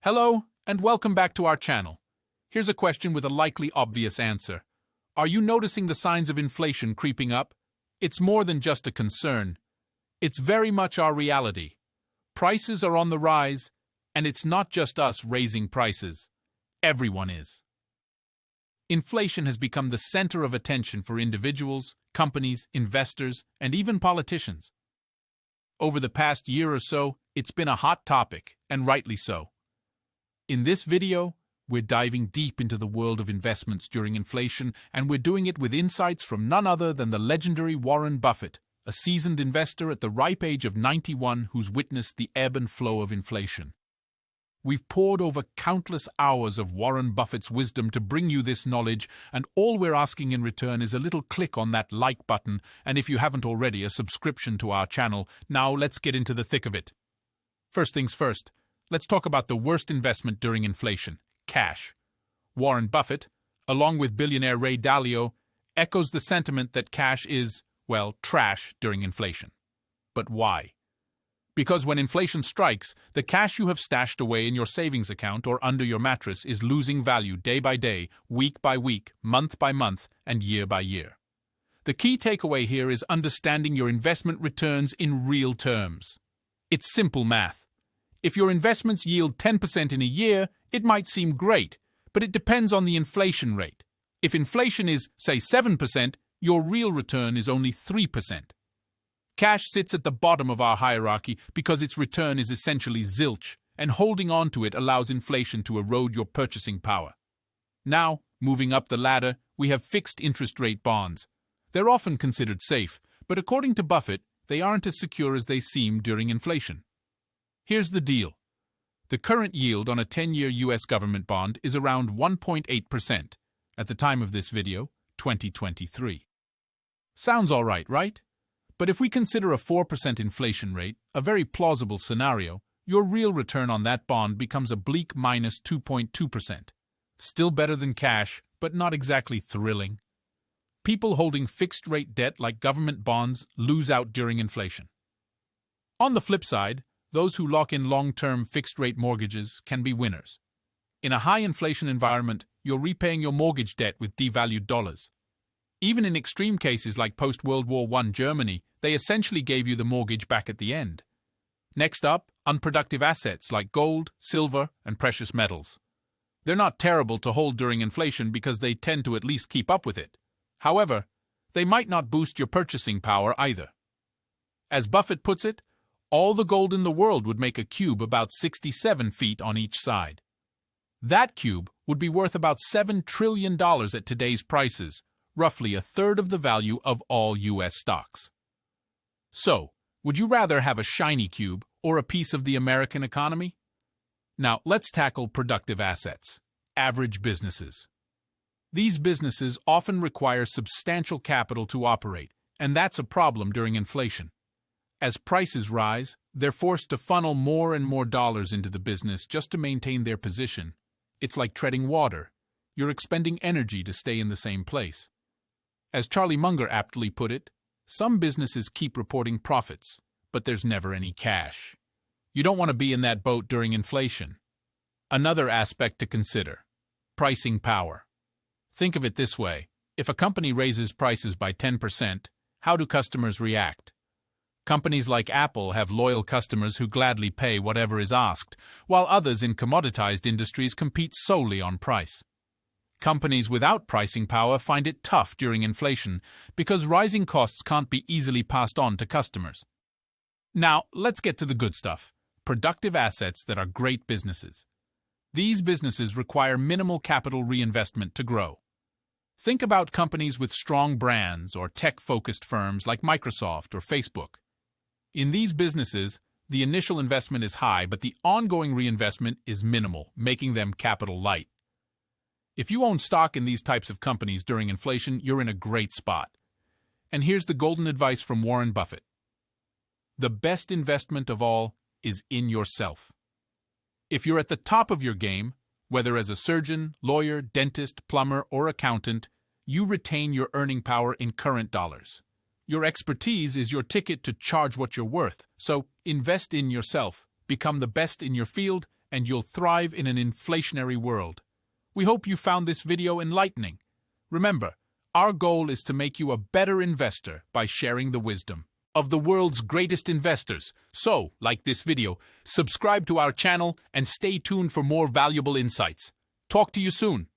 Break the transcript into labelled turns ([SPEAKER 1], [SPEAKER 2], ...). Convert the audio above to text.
[SPEAKER 1] Hello, and welcome back to our channel. Here's a question with a likely obvious answer. Are you noticing the signs of inflation creeping up? It's more than just a concern. It's very much our reality. Prices are on the rise, and it's not just us raising prices. Everyone is. Inflation has become the center of attention for individuals, companies, investors, and even politicians. Over the past year or so, it's been a hot topic, and rightly so. In this video, we're diving deep into the world of investments during inflation, and we're doing it with insights from none other than the legendary Warren Buffett, a seasoned investor at the ripe age of 91 who's witnessed the ebb and flow of inflation. We've poured over countless hours of Warren Buffett's wisdom to bring you this knowledge, and all we're asking in return is a little click on that like button, and if you haven't already, a subscription to our channel. Now let's get into the thick of it. First things first, let's talk about the worst investment during inflation: cash. Warren Buffett, along with billionaire Ray Dalio, echoes the sentiment that cash is, well, trash during inflation. But why? Because when inflation strikes, the cash you have stashed away in your savings account or under your mattress is losing value day by day, week by week, month by month, and year by year. The key takeaway here is understanding your investment returns in real terms. It's simple math. If your investments yield 10% in a year, it might seem great, but it depends on the inflation rate. If inflation is, say, 7%, your real return is only 3%. Cash sits at the bottom of our hierarchy because its return is essentially zilch, and holding on to it allows inflation to erode your purchasing power. Now, moving up the ladder, we have fixed interest rate bonds. They're often considered safe, but according to Buffett, they aren't as secure as they seem during inflation. Here's the deal. The current yield on a 10-year U.S. government bond is around 1.8% at the time of this video, 2023. Sounds all right? But if we consider a 4% inflation rate, a very plausible scenario, your real return on that bond becomes a bleak minus 2.2%. Still better than cash, but not exactly thrilling. People holding fixed-rate debt like government bonds lose out during inflation. On the flip side, those who lock in long-term fixed-rate mortgages can be winners. In a high-inflation environment, you're repaying your mortgage debt with devalued dollars. Even in extreme cases like post-World War I Germany, they essentially gave you the mortgage back at the end. Next up, unproductive assets like gold, silver, and precious metals. They're not terrible to hold during inflation because they tend to at least keep up with it. However, they might not boost your purchasing power either. As Buffett puts it, all the gold in the world would make a cube about 67 feet on each side. That cube would be worth about $7 trillion at today's prices, roughly a third of the value of all U.S. stocks. So, would you rather have a shiny cube or a piece of the American economy? Now, let's tackle productive assets, average businesses. These businesses often require substantial capital to operate, and that's a problem during inflation. As prices rise, they're forced to funnel more and more dollars into the business just to maintain their position. It's like treading water. You're expending energy to stay in the same place. As Charlie Munger aptly put it, some businesses keep reporting profits, but there's never any cash. You don't want to be in that boat during inflation. Another aspect to consider: pricing power. Think of it this way. If a company raises prices by 10%, how do customers react? Companies like Apple have loyal customers who gladly pay whatever is asked, while others in commoditized industries compete solely on price. Companies without pricing power find it tough during inflation because rising costs can't be easily passed on to customers. Now, let's get to the good stuff: productive assets that are great businesses. These businesses require minimal capital reinvestment to grow. Think about companies with strong brands or tech-focused firms like Microsoft or Facebook. In these businesses, the initial investment is high, but the ongoing reinvestment is minimal, making them capital light. If you own stock in these types of companies during inflation, you're in a great spot. And here's the golden advice from Warren Buffett. The best investment of all is in yourself. If you're at the top of your game, whether as a surgeon, lawyer, dentist, plumber, or accountant, you retain your earning power in current dollars. Your expertise is your ticket to charge what you're worth, so invest in yourself, become the best in your field, and you'll thrive in an inflationary world. We hope you found this video enlightening. Remember, our goal is to make you a better investor by sharing the wisdom of the world's greatest investors. So, like this video, subscribe to our channel and stay tuned for more valuable insights. Talk to you soon.